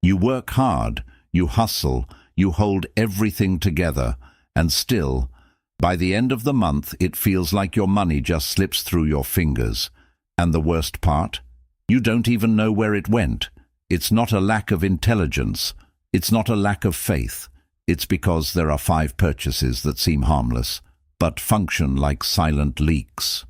You work hard, you hustle, you hold everything together, and still, by the end of the month, it feels like your money just slips through your fingers. And the worst part? You don't even know where it went. It's not a lack of intelligence. It's not a lack of faith. It's because there are 5 purchases that seem harmless, but function like silent leaks.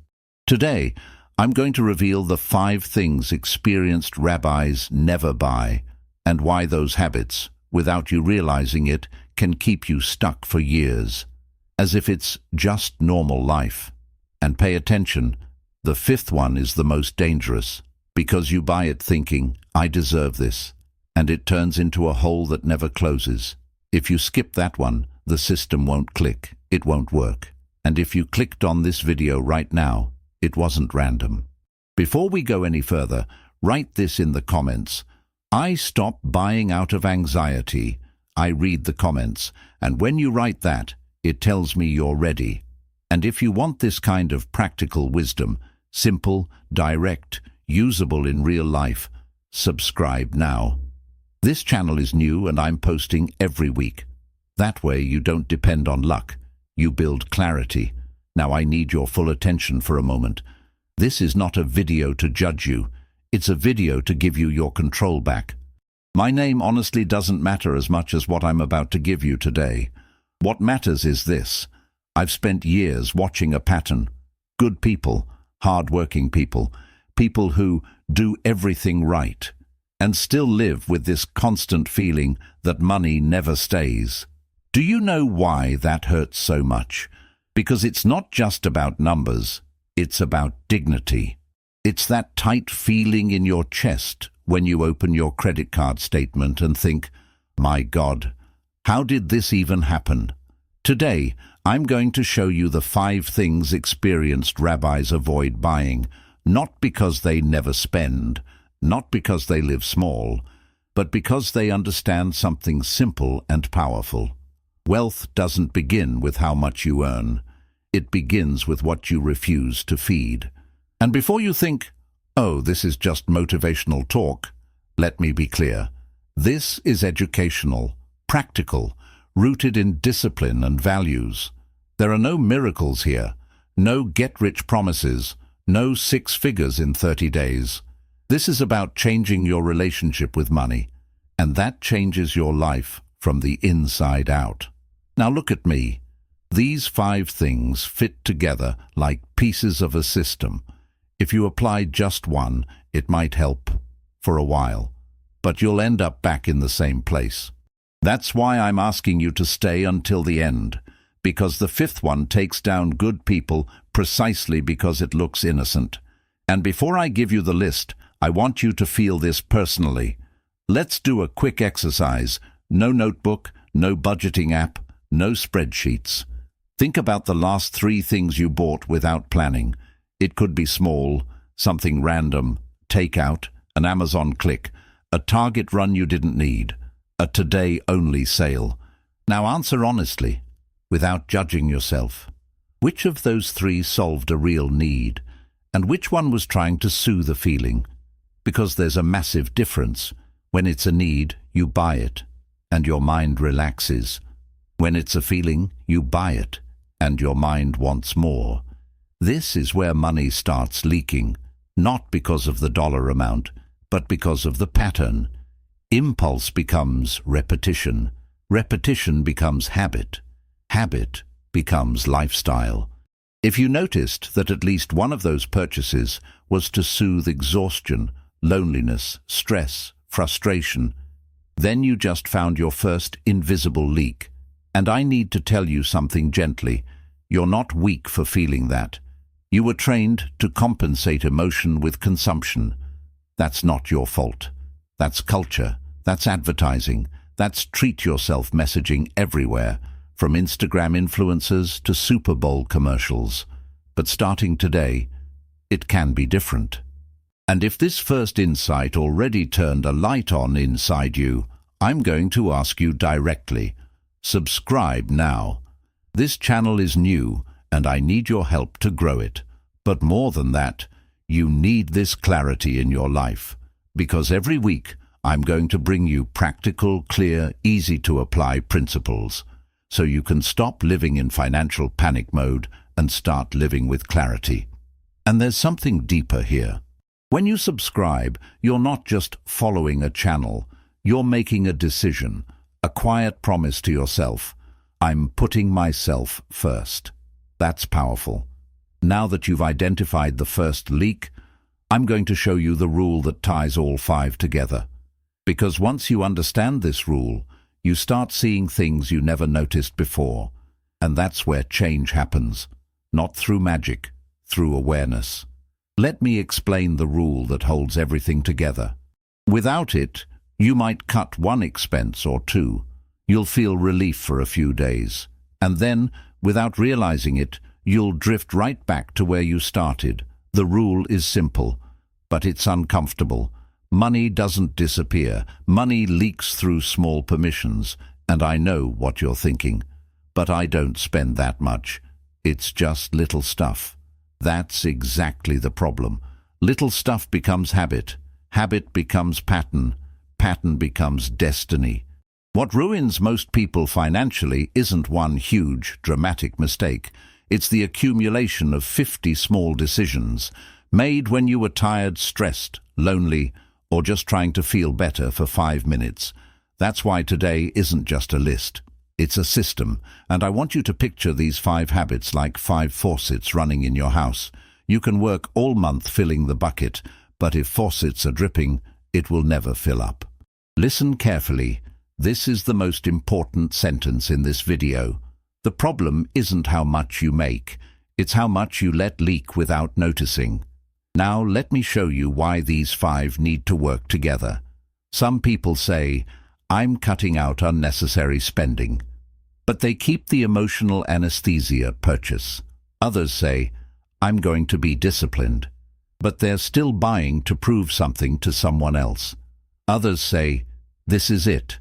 Today, I'm going to reveal the 5 things experienced rabbis never buy, and why those habits, without you realizing it, can keep you stuck for years, as if it's just normal life. And pay attention, the 5th one is the most dangerous, because you buy it thinking, I deserve this, and it turns into a hole that never closes. If you skip that one, the system won't click, it won't work. And if you clicked on this video right now, it wasn't random. Before we go any further, write this in the comments. I stop buying out of anxiety. I read the comments, and when you write that, it tells me you're ready. And if you want this kind of practical wisdom, simple, direct, usable in real life, subscribe now. This channel is new and I'm posting every week. That way you don't depend on luck. You build clarity. Now I need your full attention for a moment. This is not a video to judge you. It's a video to give you your control back. My name honestly doesn't matter as much as what I'm about to give you today. What matters is this. I've spent years watching a pattern. Good people, hard-working people, people who do everything right, and still live with this constant feeling that money never stays. Do you know why that hurts so much? Because it's not just about numbers, it's about dignity. It's that tight feeling in your chest when you open your credit card statement and think, my God, how did this even happen? Today, I'm going to show you the 5 things experienced rabbis avoid buying, not because they never spend, not because they live small, but because they understand something simple and powerful. Wealth doesn't begin with how much you earn. It begins with what you refuse to feed. And before you think, oh, this is just motivational talk, let me be clear. This is educational, practical, rooted in discipline and values. There are no miracles here, no get-rich promises, no 6 figures in 30 days. This is about changing your relationship with money, and that changes your life from the inside out. Now look at me. These 5 things fit together like pieces of a system. If you apply just one, it might help for a while, but you'll end up back in the same place. That's why I'm asking you to stay until the end, because the 5th one takes down good people precisely because it looks innocent. And before I give you the list, I want you to feel this personally. Let's do a quick exercise. No notebook, no budgeting app, no spreadsheets. Think about the last 3 things you bought without planning. It could be small, something random, takeout, an Amazon click, a Target run you didn't need, a today-only sale. Now answer honestly, without judging yourself. Which of those 3 solved a real need, and which one was trying to soothe a feeling? Because there's a massive difference. When it's a need, you buy it, and your mind relaxes. When it's a feeling, you buy it, and your mind wants more. This is where money starts leaking, not because of the dollar amount, but because of the pattern. Impulse becomes repetition. Repetition becomes habit. Habit becomes lifestyle. If you noticed that at least one of those purchases was to soothe exhaustion, loneliness, stress, frustration, then you just found your first invisible leak. And I need to tell you something gently. You're not weak for feeling that. You were trained to compensate emotion with consumption. That's not your fault. That's culture. That's advertising. That's treat-yourself messaging everywhere, from Instagram influencers to Super Bowl commercials. But starting today, it can be different. And if this first insight already turned a light on inside you, I'm going to ask you directly. Subscribe now. This channel is new, and I need your help to grow it. But more than that, you need this clarity in your life, because every week I'm going to bring you practical, clear, easy-to-apply principles so you can stop living in financial panic mode and start living with clarity. And there's something deeper here. When you subscribe, you're not just following a channel, you're making a decision, a quiet promise to yourself. I'm putting myself first. That's powerful. Now that you've identified the first leak, I'm going to show you the rule that ties all five together. Because once you understand this rule, you start seeing things you never noticed before. And that's where change happens. Not through magic, through awareness. Let me explain the rule that holds everything together. Without it, you might cut one expense or two. You'll feel relief for a few days. And then, without realizing it, you'll drift right back to where you started. The rule is simple, but it's uncomfortable. Money doesn't disappear. Money leaks through small permissions. And I know what you're thinking. But I don't spend that much. It's just little stuff. That's exactly the problem. Little stuff becomes habit. Habit becomes pattern. Pattern becomes destiny. What ruins most people financially isn't one huge, dramatic mistake. It's the accumulation of 50 small decisions made when you were tired, stressed, lonely, or just trying to feel better for 5 minutes. That's why today isn't just a list. It's a system, and I want you to picture these 5 habits like 5 faucets running in your house. You can work all month filling the bucket, but if faucets are dripping, it will never fill up. Listen carefully. This is the most important sentence in this video. The problem isn't how much you make, it's how much you let leak without noticing. Now let me show you why these 5 need to work together. Some people say, I'm cutting out unnecessary spending. But they keep the emotional anesthesia purchase. Others say, I'm going to be disciplined. But they're still buying to prove something to someone else. Others say, this is it.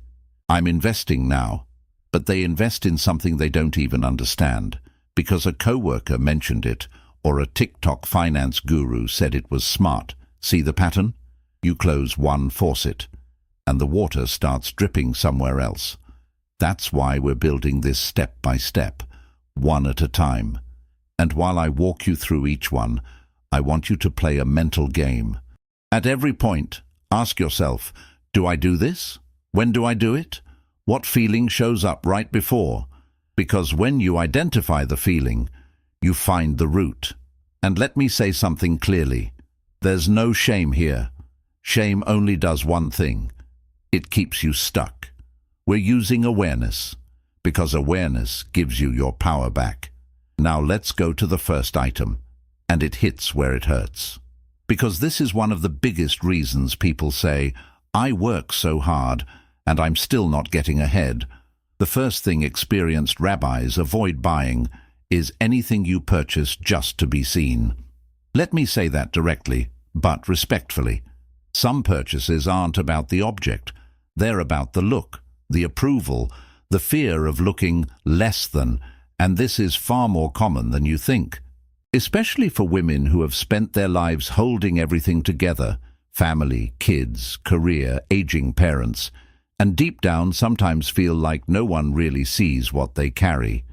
I'm investing now. But they invest in something they don't even understand, because a coworker mentioned it, or a TikTok finance guru said it was smart. See the pattern? You close one faucet, and the water starts dripping somewhere else. That's why we're building this step by step, one at a time. And while I walk you through each one, I want you to play a mental game. At every point, ask yourself, do I do this? When do I do it? What feeling shows up right before? Because when you identify the feeling, you find the root. And let me say something clearly. There's no shame here. Shame only does one thing. It keeps you stuck. We're using awareness, because awareness gives you your power back. Now let's go to the first item, and it hits where it hurts. Because this is one of the biggest reasons people say, I work so hard, and I'm still not getting ahead. The first thing experienced rabbis avoid buying is anything you purchase just to be seen. Let me say that directly, but respectfully. Some purchases aren't about the object. They're about the look, the approval, the fear of looking less than, and this is far more common than you think. Especially for women who have spent their lives holding everything together, family, kids, career, aging parents, and deep down sometimes feel like no one really sees what they carry.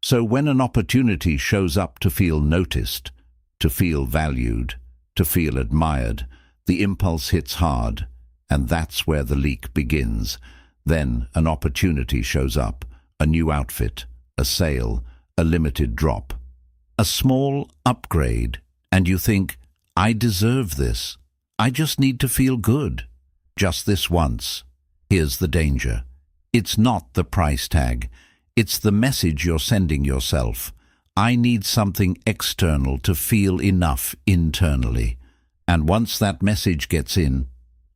So when an opportunity shows up to feel noticed, to feel valued, to feel admired, the impulse hits hard, and that's where the leak begins. Then an opportunity shows up, a new outfit, a sale, a limited drop, a small upgrade, and you think, I deserve this. I just need to feel good. Just this once. Here's the danger. It's not the price tag. It's the message you're sending yourself. I need something external to feel enough internally. And once that message gets in,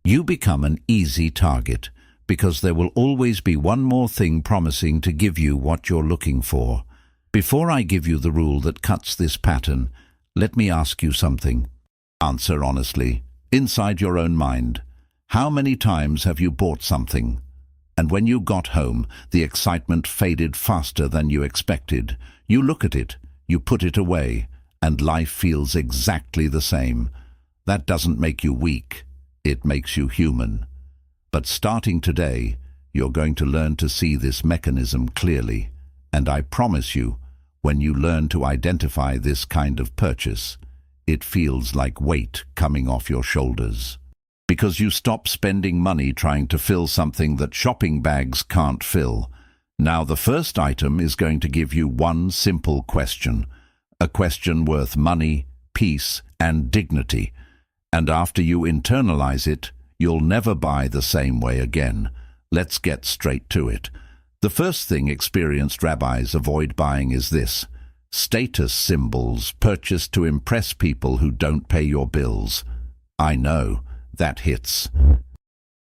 you become an easy target, because there will always be one more thing promising to give you what you're looking for. Before I give you the rule that cuts this pattern, let me ask you something. Answer honestly, inside your own mind. How many times have you bought something, and when you got home, the excitement faded faster than you expected? You look at it, you put it away, and life feels exactly the same. That doesn't make you weak. It makes you human. But starting today, you're going to learn to see this mechanism clearly. And I promise you, when you learn to identify this kind of purchase, it feels like weight coming off your shoulders. Because you stop spending money trying to fill something that shopping bags can't fill. Now the first item is going to give you one simple question. A question worth money, peace, and dignity. And after you internalize it, you'll never buy the same way again. Let's get straight to it. The first thing experienced rabbis avoid buying is this: status symbols purchased to impress people who don't pay your bills. I know, that hits.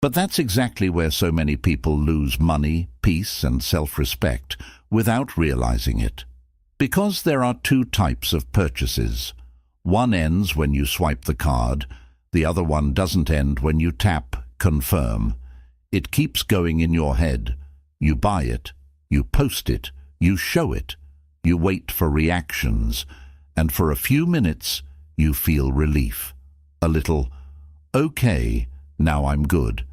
But that's exactly where so many people lose money, peace, and self-respect without realizing it. Because there are two types of purchases. One ends when you swipe the card, the other one doesn't end when you tap confirm. It keeps going in your head. You buy it, you post it, you show it, you wait for reactions, and for a few minutes you feel relief. A little, okay, now I'm good.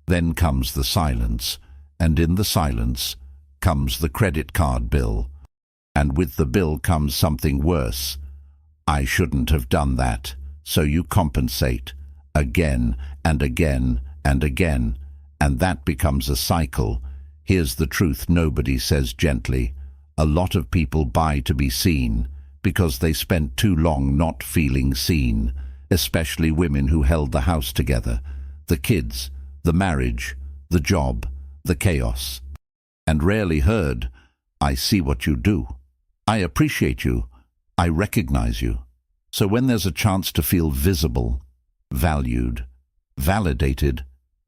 Then comes the silence, and in the silence comes the credit card bill. And with the bill comes something worse. I shouldn't have done that, so you compensate, again and again and again, and that becomes a cycle. Here's the truth nobody says gently. A lot of people buy to be seen because they spent too long not feeling seen, especially women who held the house together, the kids, the marriage, the job, the chaos. And rarely heard, I see what you do. I appreciate you. I recognize you. So when there's a chance to feel visible, valued, validated,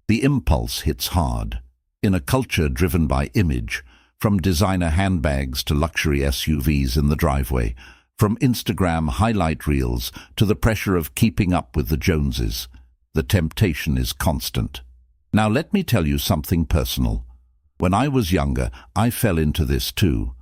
the impulse hits hard. In a culture driven by image, from designer handbags to luxury SUVs in the driveway, from Instagram highlight reels to the pressure of keeping up with the Joneses, the temptation is constant. Now let me tell you something personal. When I was younger, I fell into this too.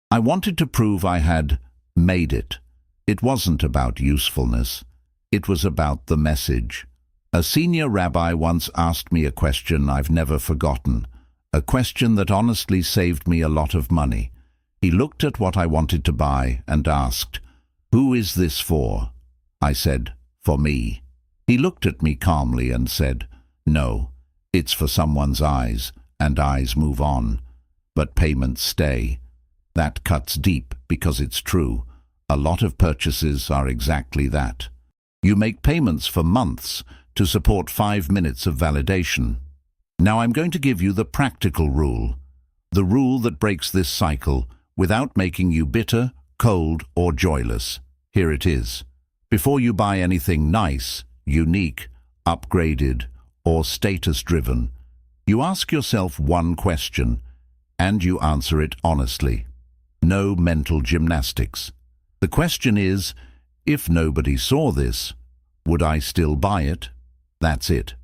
I wanted to prove I had made it. It wasn't about usefulness. It was about the message. A senior rabbi once asked me a question I've never forgotten. A question that honestly saved me a lot of money. He looked at what I wanted to buy and asked, "Who is this for?" I said, "For me." He looked at me calmly and said, "No, it's for someone's eyes, and eyes move on. But payments stay." That cuts deep because it's true. A lot of purchases are exactly that. You make payments for months to support 5 minutes of validation. Now I'm going to give you the practical rule, the rule that breaks this cycle without making you bitter, cold, or joyless. Here it is. Before you buy anything nice, unique, upgraded, or status-driven, you ask yourself one question, and you answer it honestly. No mental gymnastics. The question is, if nobody saw this, would I still buy it? That's it.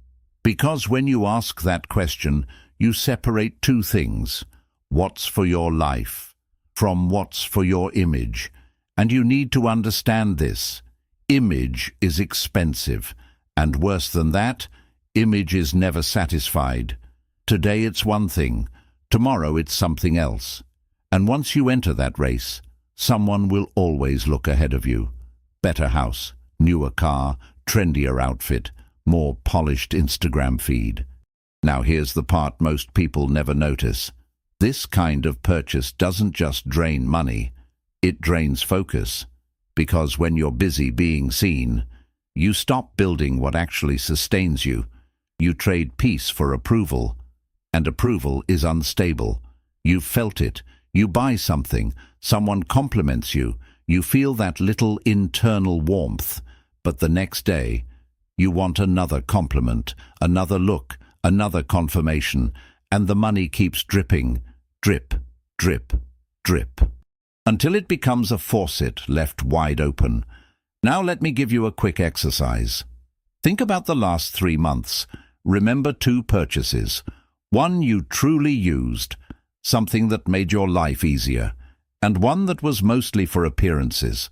Because when you ask that question, you separate two things: what's for your life from what's for your image. And you need to understand this. Image is expensive, and worse than that, image is never satisfied. Today it's one thing, tomorrow it's something else. And once you enter that race, someone will always look ahead of you. Better house, newer car, trendier outfit, more polished Instagram feed. Now here's the part most people never notice. This kind of purchase doesn't just drain money, it drains focus. Because when you're busy being seen, you stop building what actually sustains you. You trade peace for approval, and approval is unstable. You've felt it. You buy something, someone compliments you, you feel that little internal warmth, but the next day, you want another compliment, another look, another confirmation, and the money keeps dripping, drip, drip, drip, until it becomes a faucet left wide open. Now let me give you a quick exercise. Think about the last 3 months. Remember 2 purchases. One you truly used, something that made your life easier, and one that was mostly for appearances.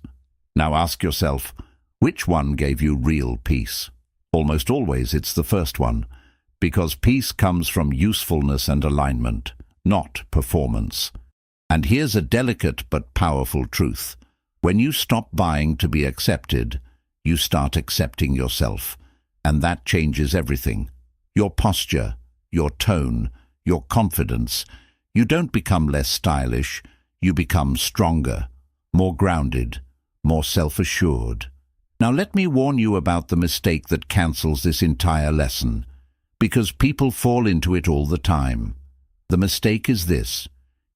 Now ask yourself, which one gave you real peace? Almost always it's the first one. because peace comes from usefulness and alignment, not performance. And here's a delicate but powerful truth. When you stop buying to be accepted, you start accepting yourself, and that changes everything. Your posture, your tone, your confidence. You don't become less stylish, you become stronger, more grounded, more self-assured. Now let me warn you about the mistake that cancels this entire lesson, because people fall into it all the time. The mistake is this: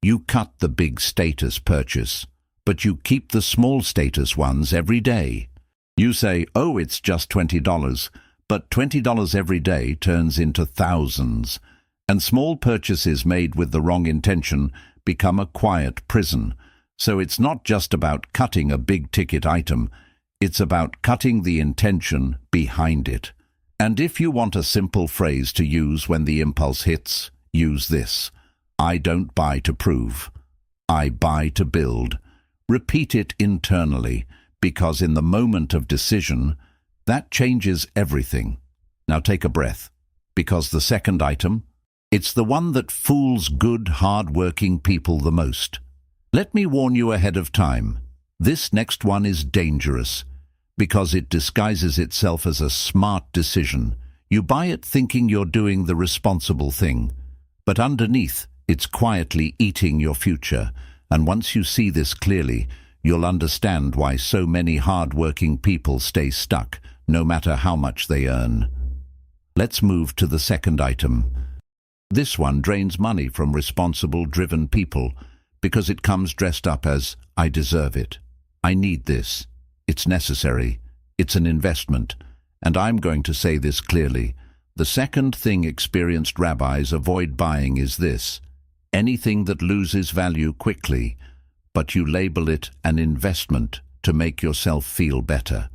you cut the big status purchase, but you keep the small status ones every day. You say, oh, it's just $20, but $20 every day turns into thousands, and small purchases made with the wrong intention become a quiet prison. So it's not just about cutting a big-ticket item, it's about cutting the intention behind it. And if you want a simple phrase to use when the impulse hits, use this: I don't buy to prove, I buy to build. Repeat it internally, because in the moment of decision, that changes everything. Now take a breath, because the second item, it's the one that fools good, hard-working people the most. Let me warn you ahead of time. This next one is dangerous, because it disguises itself as a smart decision. You buy it thinking you're doing the responsible thing, but underneath, it's quietly eating your future. And once you see this clearly, you'll understand why so many hard-working people stay stuck, no matter how much they earn. Let's move to the second item. This one drains money from responsible, driven people because it comes dressed up as, I deserve it, I need this, it's necessary, it's an investment. And I'm going to say this clearly. The second thing experienced rabbis avoid buying is this: anything that loses value quickly, but you label it an investment to make yourself feel better.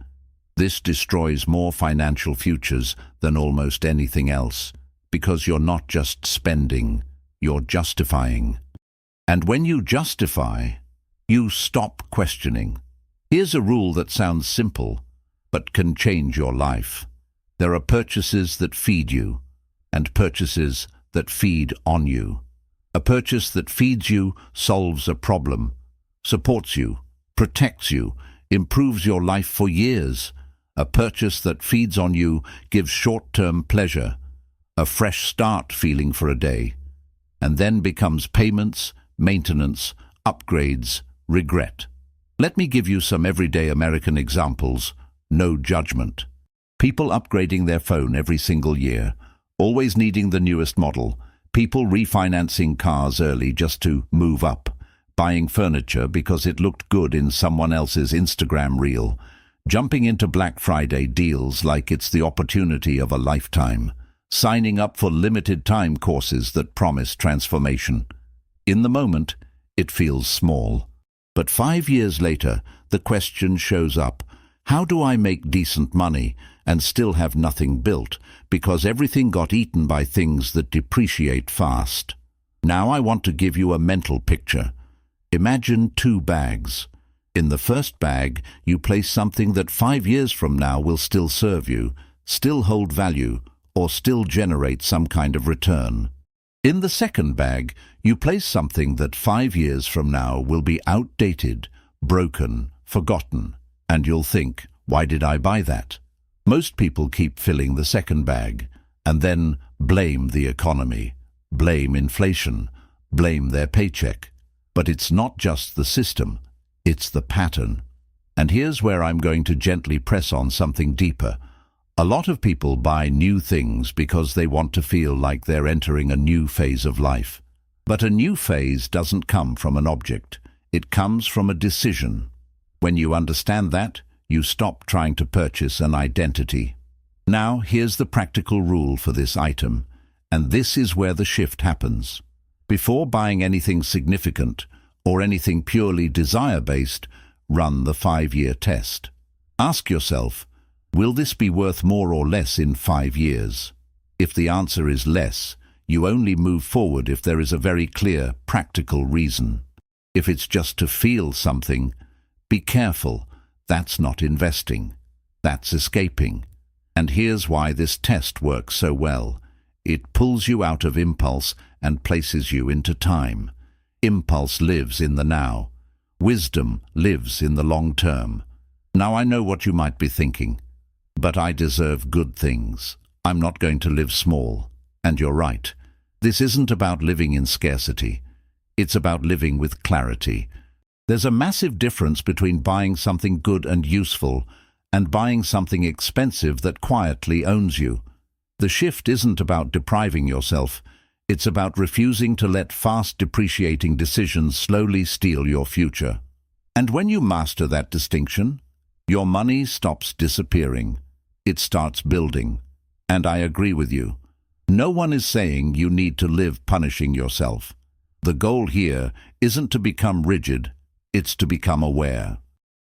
This destroys more financial futures than almost anything else, because you're not just spending, you're justifying. And when you justify, you stop questioning. Here's a rule that sounds simple, but can change your life. There are purchases that feed you, and purchases that feed on you. A purchase that feeds you solves a problem, supports you, protects you, improves your life for years. A purchase that feeds on you gives short-term pleasure, a fresh start feeling for a day, and then becomes payments, maintenance, upgrades, regret. Let me give you some everyday American examples. No judgment. People upgrading their phone every single year, always needing the newest model. People refinancing cars early just to move up, buying furniture because it looked good in someone else's Instagram reel, jumping into Black Friday deals like it's the opportunity of a lifetime, signing up for limited-time courses that promise transformation. In the moment, it feels small. But 5 years later, the question shows up: how do I make decent money and still have nothing built, because everything got eaten by things that depreciate fast? Now I want to give you a mental picture. Imagine 2 bags. In the first bag, you place something that 5 years from now will still serve you, still hold value, or still generate some kind of return. In the second bag, you place something that 5 years from now will be outdated, broken, forgotten, and you'll think, why did I buy that? Most people keep filling the second bag, and then blame the economy, blame inflation, blame their paycheck. But it's not just the system, it's the pattern. And here's where I'm going to gently press on something deeper. A lot of people buy new things because they want to feel like they're entering a new phase of life. But a new phase doesn't come from an object. It comes from a decision. When you understand that, you stop trying to purchase an identity. Now, here's the practical rule for this item, and this is where the shift happens. Before buying anything significant or anything purely desire-based, run the 5-year test. Ask yourself, will this be worth more or less in 5 years? If the answer is less, you only move forward if there is a very clear, practical reason. If it's just to feel something, be careful. That's not investing. That's escaping. And here's why this test works so well. It pulls you out of impulse and places you into time. Impulse lives in the now. Wisdom lives in the long term. Now I know what you might be thinking, but I deserve good things. I'm not going to live small. And you're right. This isn't about living in scarcity. It's about living with clarity. There's a massive difference between buying something good and useful and buying something expensive that quietly owns you. The shift isn't about depriving yourself. It's about refusing to let fast depreciating decisions slowly steal your future. And when you master that distinction, your money stops disappearing. It starts building. And I agree with you. No one is saying you need to live punishing yourself. The goal here isn't to become rigid, it's to become aware.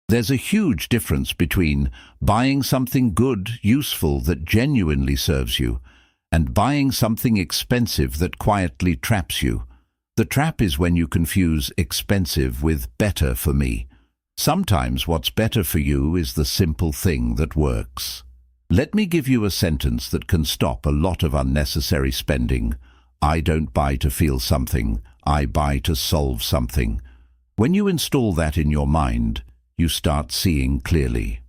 There's a huge difference between buying something good, useful, that genuinely serves you, and buying something expensive that quietly traps you. The trap is when you confuse expensive with better for me. Sometimes what's better for you is the simple thing that works. Let me give you a sentence that can stop a lot of unnecessary spending. I don't buy to feel something, I buy to solve something. When you install that in your mind, you start seeing clearly.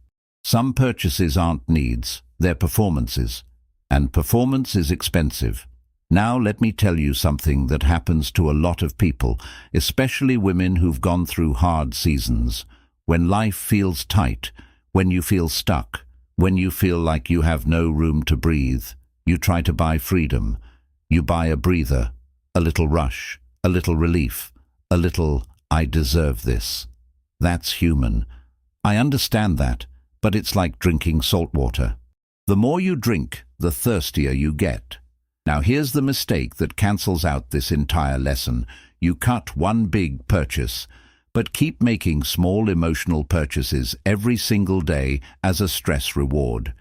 Some purchases aren't needs, they're performances. And performance is expensive. Now let me tell you something that happens to a lot of people, especially women who've gone through hard seasons. When life feels tight, when you feel stuck, when you feel like you have no room to breathe, you try to buy freedom. You buy a breather, a little rush, a little relief, a little "I deserve this." That's human. I understand that, but it's like drinking salt water. The more you drink, the thirstier you get. Now here's the mistake that cancels out this entire lesson. You cut one big purchase, but keep making small emotional purchases every single day as a stress reward.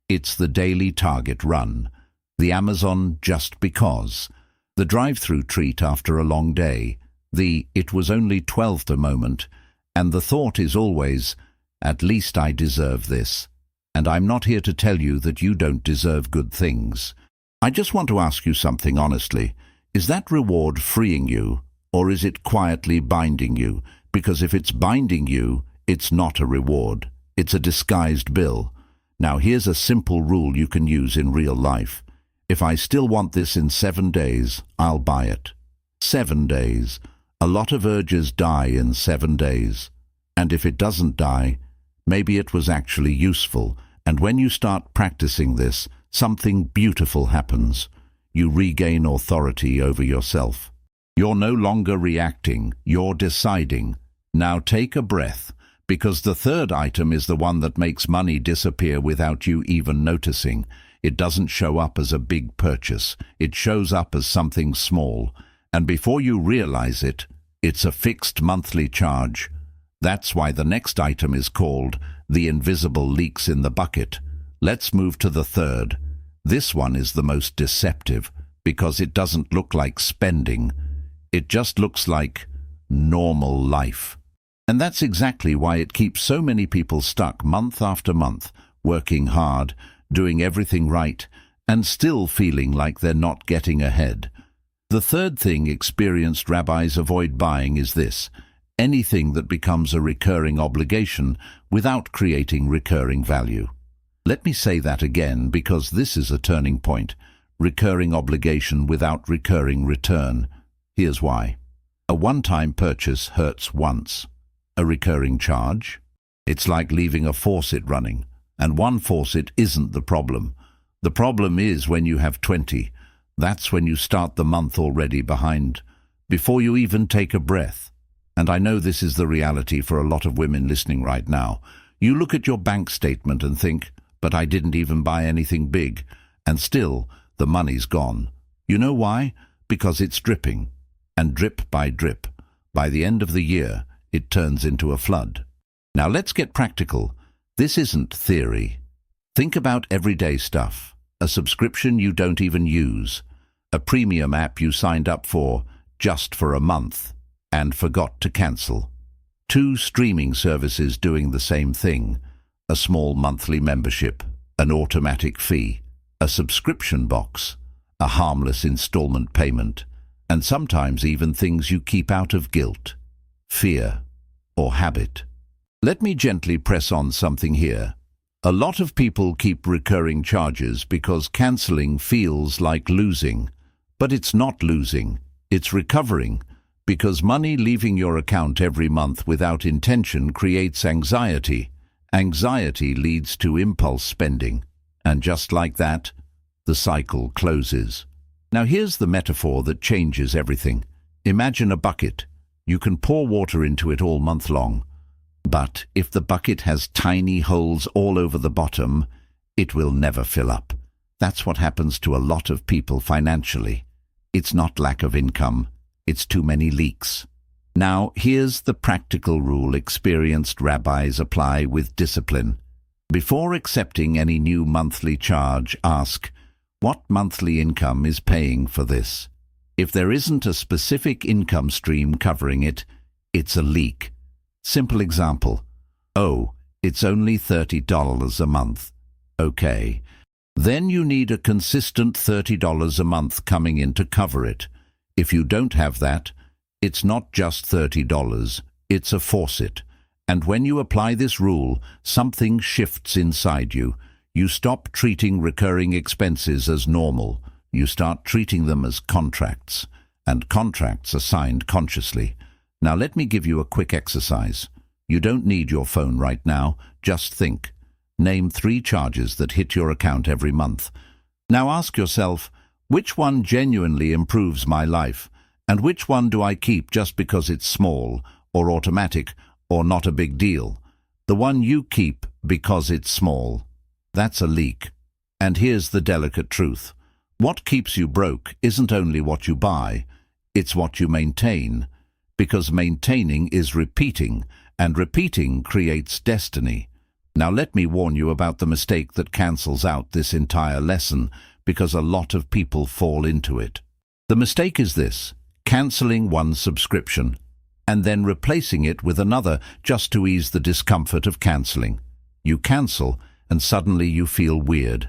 It's the daily Target run, the Amazon just because, the drive-through treat after a long day, the "it was only 12 moment," and the thought is always, "At least I deserve this." And I'm not here to tell you that you don't deserve good things. I just want to ask you something honestly. Is that reward freeing you, or is it quietly binding you? Because if it's binding you, it's not a reward. It's a disguised bill. Now here's a simple rule you can use in real life. If I still want this in 7 days, I'll buy it. 7 days. A lot of urges die in 7 days. And if it doesn't die, maybe it was actually useful. And when you start practicing this, something beautiful happens. You regain authority over yourself. You're no longer reacting, you're deciding. Now take a breath, because the third item is the one that makes money disappear without you even noticing. It doesn't show up as a big purchase. It shows up as something small. And before you realize it, it's a fixed monthly charge. That's why the next item is called the invisible leaks in the bucket. Let's move to the third. This one is the most deceptive because it doesn't look like spending. It just looks like normal life. And that's exactly why it keeps so many people stuck month after month, working hard, doing everything right, and still feeling like they're not getting ahead. The third thing experienced rabbis avoid buying is this: anything that becomes a recurring obligation without creating recurring value. Let me say that again, because this is a turning point. Recurring obligation without recurring return. Here's why. A one-time purchase hurts once. A recurring charge? It's like leaving a faucet running, and one faucet isn't the problem. The problem is when you have 20. That's when you start the month already behind, before you even take a breath. And I know this is the reality for a lot of women listening right now. You look at your bank statement and think, but I didn't even buy anything big, and still the money's gone. You know why? Because it's dripping. And drip by drip, by the end of the year, it turns into a flood. Now let's get practical. This isn't theory. Think about everyday stuff. A subscription you don't even use. A premium app you signed up for just for a month and forgot to cancel. 2 streaming services doing the same thing. A small monthly membership, an automatic fee, a subscription box, a harmless installment payment, and sometimes even things you keep out of guilt, fear, or habit. Let me gently press on something here. A lot of people keep recurring charges because cancelling feels like losing. But it's not losing, it's recovering, because money leaving your account every month without intention creates anxiety. Anxiety leads to impulse spending, and just like that, the cycle closes. Now here's the metaphor that changes everything. Imagine a bucket. You can pour water into it all month long. But if the bucket has tiny holes all over the bottom, it will never fill up. That's what happens to a lot of people financially. It's not lack of income, it's too many leaks. Now, here's the practical rule experienced rabbis apply with discipline. Before accepting any new monthly charge, ask, what monthly income is paying for this? If there isn't a specific income stream covering it, it's a leak. Simple example. Oh, it's only $30 a month. Okay. Then you need a consistent $30 a month coming in to cover it. If you don't have that, it's not just $30, it's a faucet. And when you apply this rule, something shifts inside you. You stop treating recurring expenses as normal. You start treating them as contracts. And contracts are signed consciously. Now let me give you a quick exercise. You don't need your phone right now, just think. Name 3 charges that hit your account every month. Now ask yourself, which one genuinely improves my life? And which one do I keep just because it's small, or automatic, or not a big deal? The one you keep because it's small. That's a leak. And here's the delicate truth. What keeps you broke isn't only what you buy, it's what you maintain. Because maintaining is repeating, and repeating creates destiny. Now let me warn you about the mistake that cancels out this entire lesson, because a lot of people fall into it. The mistake is this: cancelling one subscription, and then replacing it with another just to ease the discomfort of cancelling. You cancel, and suddenly you feel weird,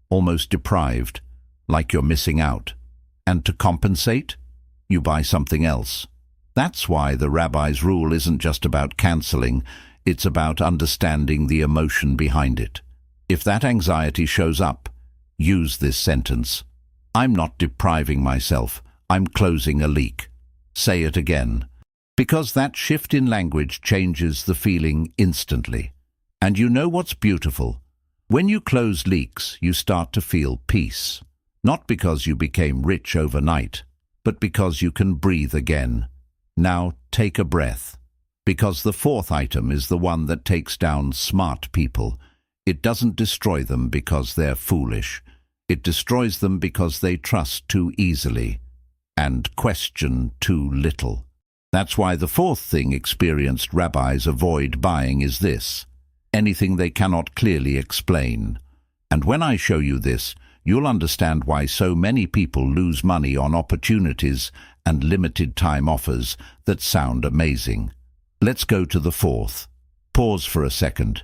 almost deprived, like you're missing out. And to compensate, you buy something else. That's why the rabbi's rule isn't just about cancelling, it's about understanding the emotion behind it. If that anxiety shows up, use this sentence. I'm not depriving myself, I'm closing a leak. Say it again. Because that shift in language changes the feeling instantly. And you know what's beautiful? When you close leaks, you start to feel peace. Not because you became rich overnight, but because you can breathe again. Now take a breath. Because the 4th item is the one that takes down smart people. It doesn't destroy them because they're foolish. It destroys them because they trust too easily and question too little. That's why the 4th thing experienced rabbis avoid buying is this: anything they cannot clearly explain. And when I show you this, you'll understand why so many people lose money on opportunities and limited time offers that sound amazing. Let's go to the 4th. Pause for a second.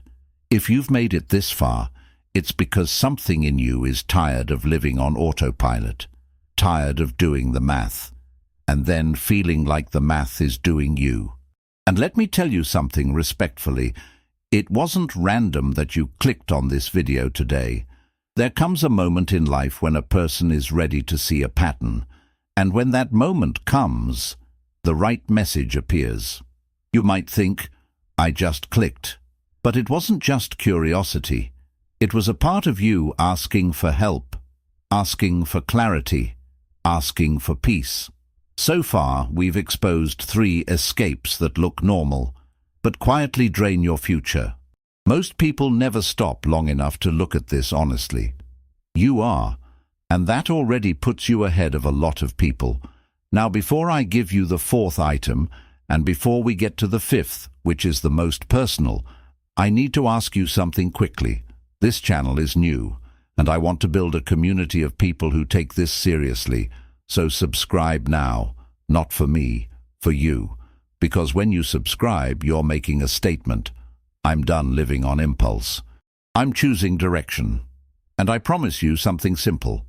If you've made it this far, it's because something in you is tired of living on autopilot, tired of doing the math, and then feeling like the math is doing you. And let me tell you something respectfully. It wasn't random that you clicked on this video today. There comes a moment in life when a person is ready to see a pattern, and when that moment comes, the right message appears. You might think, I just clicked. But it wasn't just curiosity. It was a part of you asking for help, asking for clarity, asking for peace. So far, we've exposed 3 escapes that look normal, but quietly drain your future. Most people never stop long enough to look at this honestly. You are, and that already puts you ahead of a lot of people. Now, before I give you the 4th item, and before we get to the 5th, which is the most personal, I need to ask you something quickly. This channel is new, and I want to build a community of people who take this seriously. So subscribe now, not for me, for you. Because when you subscribe, you're making a statement. I'm done living on impulse. I'm choosing direction. And I promise you something simple.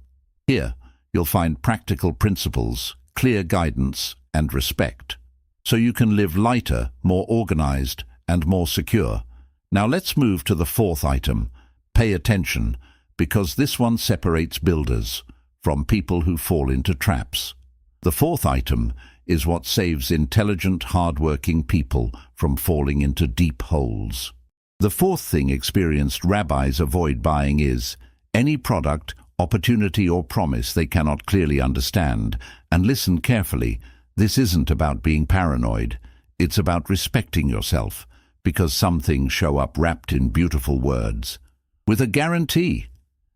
Here, you'll find practical principles, clear guidance, and respect. So you can live lighter, more organized, and more secure. Now let's move to the fourth item. Pay attention, because this one separates builders from people who fall into traps. The fourth item is what saves intelligent, hard-working people from falling into deep holes. The fourth thing experienced rabbis avoid buying is any product, opportunity or promise they cannot clearly understand. And listen carefully, this isn't about being paranoid. It's about respecting yourself, because some things show up wrapped in beautiful words. With a guarantee.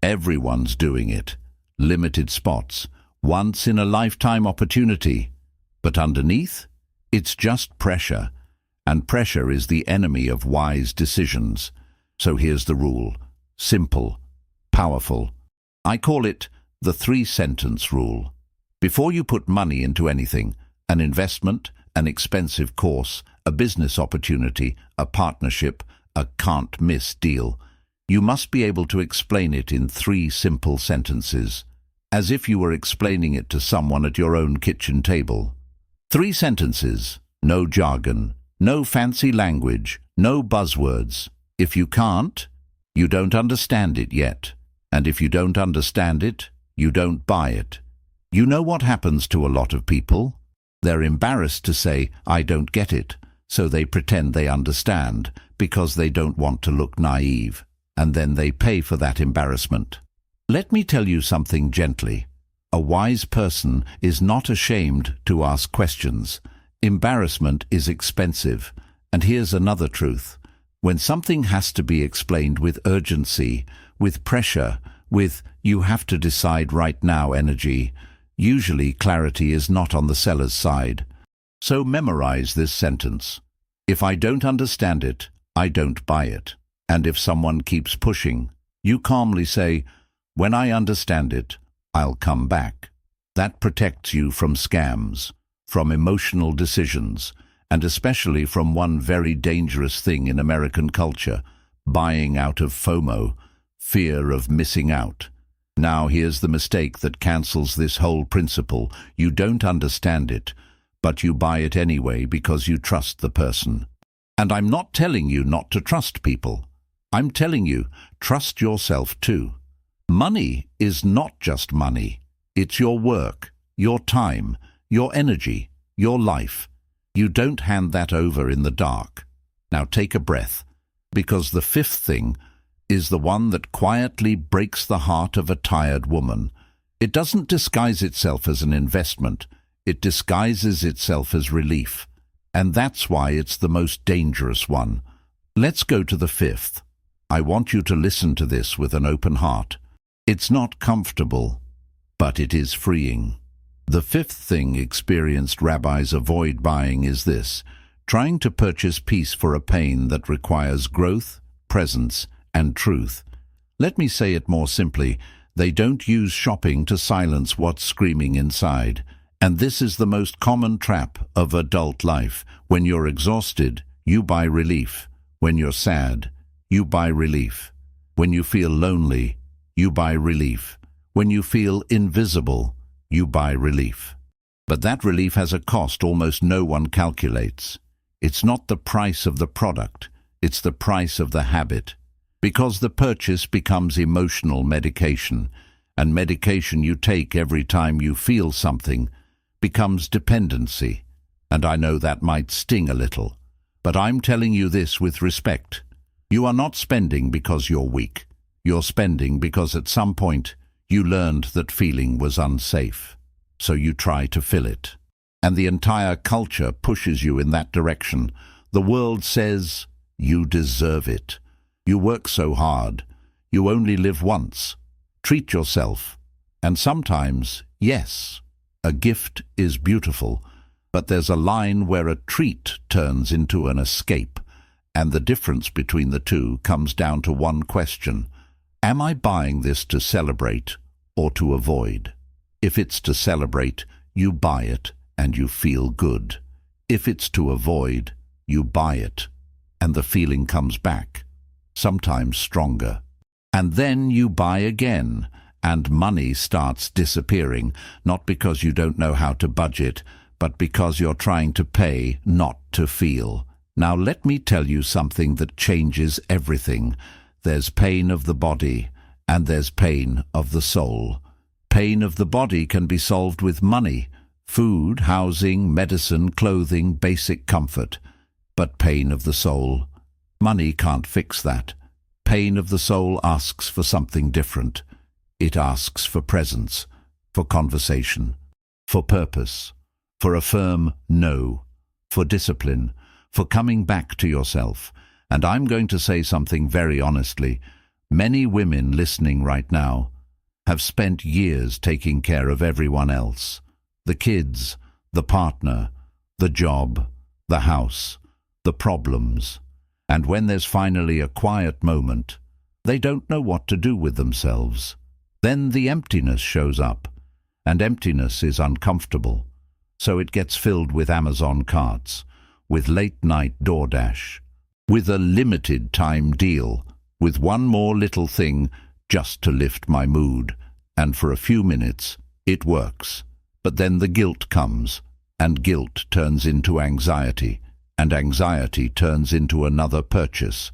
Everyone's doing it. Limited spots. Once-in-a-lifetime opportunity. But underneath, it's just pressure. And pressure is the enemy of wise decisions. So here's the rule. Simple. Powerful. I call it the 3-sentence rule. Before you put money into anything, an investment, an expensive course, a business opportunity, a partnership, a can't-miss deal, you must be able to explain it in 3 simple sentences, as if you were explaining it to someone at your own kitchen table. 3 sentences, no jargon, no fancy language, no buzzwords. If you can't, you don't understand it yet. And if you don't understand it, you don't buy it. You know what happens to a lot of people? They're embarrassed to say, I don't get it, so they pretend they understand, because they don't want to look naive, and then they pay for that embarrassment. Let me tell you something gently. A wise person is not ashamed to ask questions. Embarrassment is expensive. And here's another truth. When something has to be explained with urgency, with pressure, with you have to decide right now energy, usually clarity is not on the seller's side. So memorize this sentence. If I don't understand it, I don't buy it. And if someone keeps pushing, you calmly say, when I understand it, I'll come back. That protects you from scams, from emotional decisions, and especially from one very dangerous thing in American culture, buying out of FOMO, fear of missing out. Now here's the mistake that cancels this whole principle. You don't understand it, but you buy it anyway because you trust the person. And I'm not telling you not to trust people. I'm telling you, trust yourself too. Money is not just money. It's your work, your time, your energy, your life. You don't hand that over in the dark. Now take a breath, because the fifth thing is the one that quietly breaks the heart of a tired woman. It doesn't disguise itself as an investment. It disguises itself as relief. And that's why it's the most dangerous one. Let's go to the fifth. I want you to listen to this with an open heart. It's not comfortable, but it is freeing. The fifth thing experienced rabbis avoid buying is this: trying to purchase peace for a pain that requires growth, presence, and truth. Let me say it more simply. They don't use shopping to silence what's screaming inside. And this is the most common trap of adult life. When you're exhausted, you buy relief. When you're sad, you buy relief. When you feel lonely, you buy relief. When you feel invisible, you buy relief. But that relief has a cost almost no one calculates. It's not the price of the product, it's the price of the habit. Because the purchase becomes emotional medication, and medication you take every time you feel something becomes dependency. And I know that might sting a little, but I'm telling you this with respect. You are not spending because you're weak. You're spending because at some point you learned that feeling was unsafe. So you try to fill it. And the entire culture pushes you in that direction. The world says, you deserve it. You work so hard. You only live once. Treat yourself. And sometimes, yes, a gift is beautiful, but there's a line where a treat turns into an escape. And the difference between the two comes down to one question. Am I buying this to celebrate or to avoid? If it's to celebrate, you buy it and you feel good. If it's to avoid, you buy it and the feeling comes back, sometimes stronger. And then you buy again, and money starts disappearing, not because you don't know how to budget, but because you're trying to pay, not to feel. Now let me tell you something that changes everything. There's pain of the body, and there's pain of the soul. Pain of the body can be solved with money, food, housing, medicine, clothing, basic comfort. But pain of the soul, money can't fix that. Pain of the soul asks for something different. It asks for presence, for conversation, for purpose, for a firm no, for discipline, for coming back to yourself. And I'm going to say something very honestly. Many women listening right now have spent years taking care of everyone else. The kids, the partner, the job, the house, the problems. And when there's finally a quiet moment, they don't know what to do with themselves. Then the emptiness shows up, and emptiness is uncomfortable. So it gets filled with Amazon carts, with late-night DoorDash, with a limited-time deal, with one more little thing just to lift my mood. And for a few minutes, it works. But then the guilt comes, and guilt turns into anxiety, and anxiety turns into another purchase.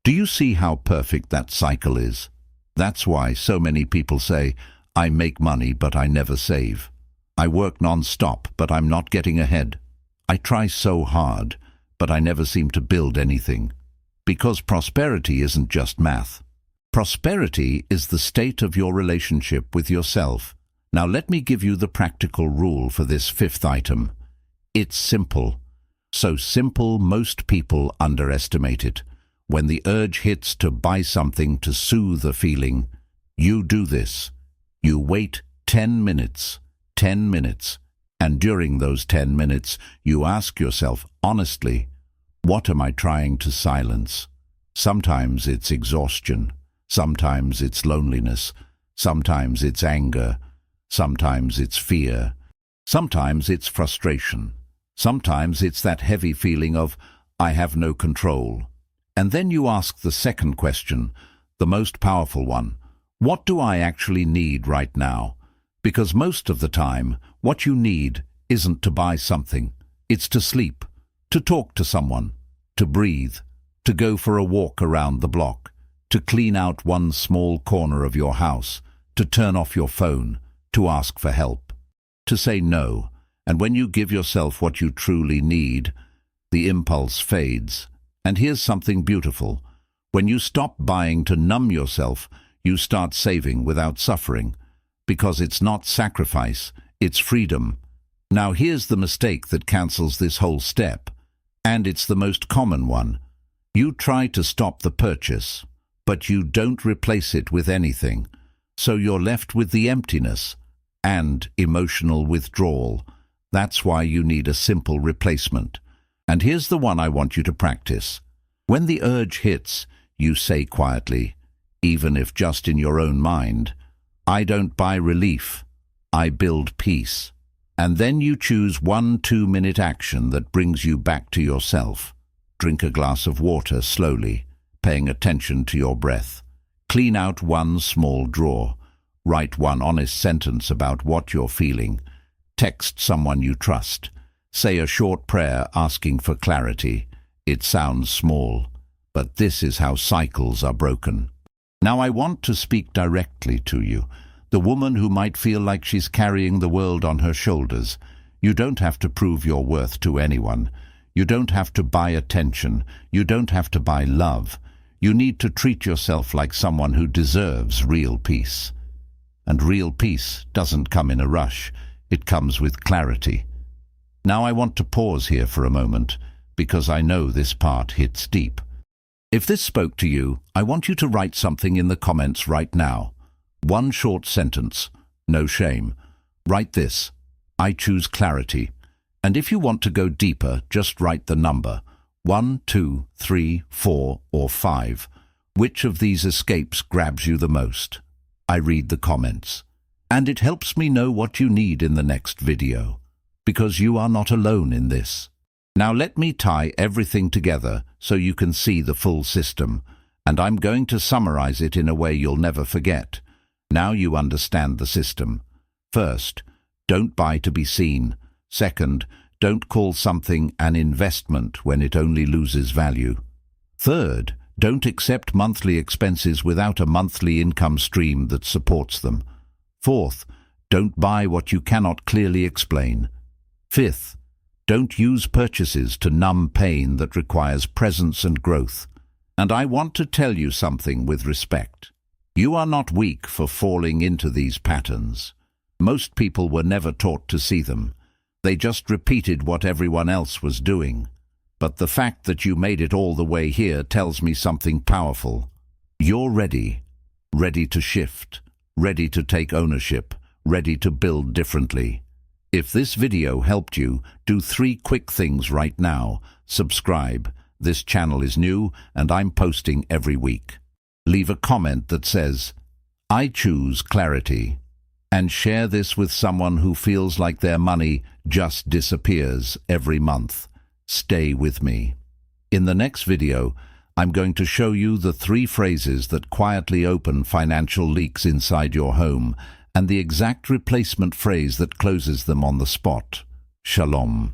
Do you see how perfect that cycle is? That's why so many people say, I make money but I never save. I work non-stop but I'm not getting ahead. I try so hard but I never seem to build anything. Because prosperity isn't just math. Prosperity is the state of your relationship with yourself. Now let me give you the practical rule for this fifth item. It's simple. So simple most people underestimate it. When the urge hits to buy something to soothe a feeling, you do this. You wait 10 minutes, and during those 10 minutes, you ask yourself honestly, what am I trying to silence? Sometimes it's exhaustion, sometimes it's loneliness, sometimes it's anger, sometimes it's fear, sometimes it's frustration, sometimes it's that heavy feeling of, I have no control. And then you ask the second question, the most powerful one. What do I actually need right now? Because most of the time, what you need isn't to buy something. It's to sleep, to talk to someone, to breathe, to go for a walk around the block, to clean out one small corner of your house, to turn off your phone, to ask for help, to say no. And when you give yourself what you truly need, the impulse fades. And here's something beautiful. When you stop buying to numb yourself, you start saving without suffering. Because it's not sacrifice, it's freedom. Now here's the mistake that cancels this whole step. And it's the most common one. You try to stop the purchase, but you don't replace it with anything. So you're left with the emptiness and emotional withdrawal. That's why you need a simple replacement. And here's the one I want you to practice. When the urge hits, you say quietly, even if just in your own mind, I don't buy relief, I build peace. And then you choose 1 2-minute action that brings you back to yourself. Drink a glass of water slowly, paying attention to your breath. Clean out one small drawer. Write one honest sentence about what you're feeling. Text someone you trust. Say a short prayer asking for clarity. It sounds small, but this is how cycles are broken. Now I want to speak directly to you, the woman who might feel like she's carrying the world on her shoulders. You don't have to prove your worth to anyone. You don't have to buy attention. You don't have to buy love. You need to treat yourself like someone who deserves real peace. And real peace doesn't come in a rush. It comes with clarity. Now I want to pause here for a moment, because I know this part hits deep. If this spoke to you, I want you to write something in the comments right now. One short sentence, no shame. Write this: I choose clarity. And if you want to go deeper, just write the number 1, 2, 3, 4, or 5. Which of these escapes grabs you the most? I read the comments. And it helps me know what you need in the next video. Because you are not alone in this. Now let me tie everything together so you can see the full system, and I'm going to summarize it in a way you'll never forget. Now you understand the system. First, don't buy to be seen. Second, don't call something an investment when it only loses value. Third, don't accept monthly expenses without a monthly income stream that supports them. Fourth, don't buy what you cannot clearly explain. Fifth, don't use purchases to numb pain that requires presence and growth. And I want to tell you something with respect. You are not weak for falling into these patterns. Most people were never taught to see them. They just repeated what everyone else was doing. But the fact that you made it all the way here tells me something powerful. You're ready. Ready to shift. Ready to take ownership. Ready to build differently. If this video helped you, do 3 quick things right now. Subscribe. This channel is new and I'm posting every week. Leave a comment that says, "I choose clarity." And share this with someone who feels like their money just disappears every month. Stay with me. In the next video, I'm going to show you the 3 phrases that quietly open financial leaks inside your home and the exact replacement phrase that closes them on the spot. Shalom.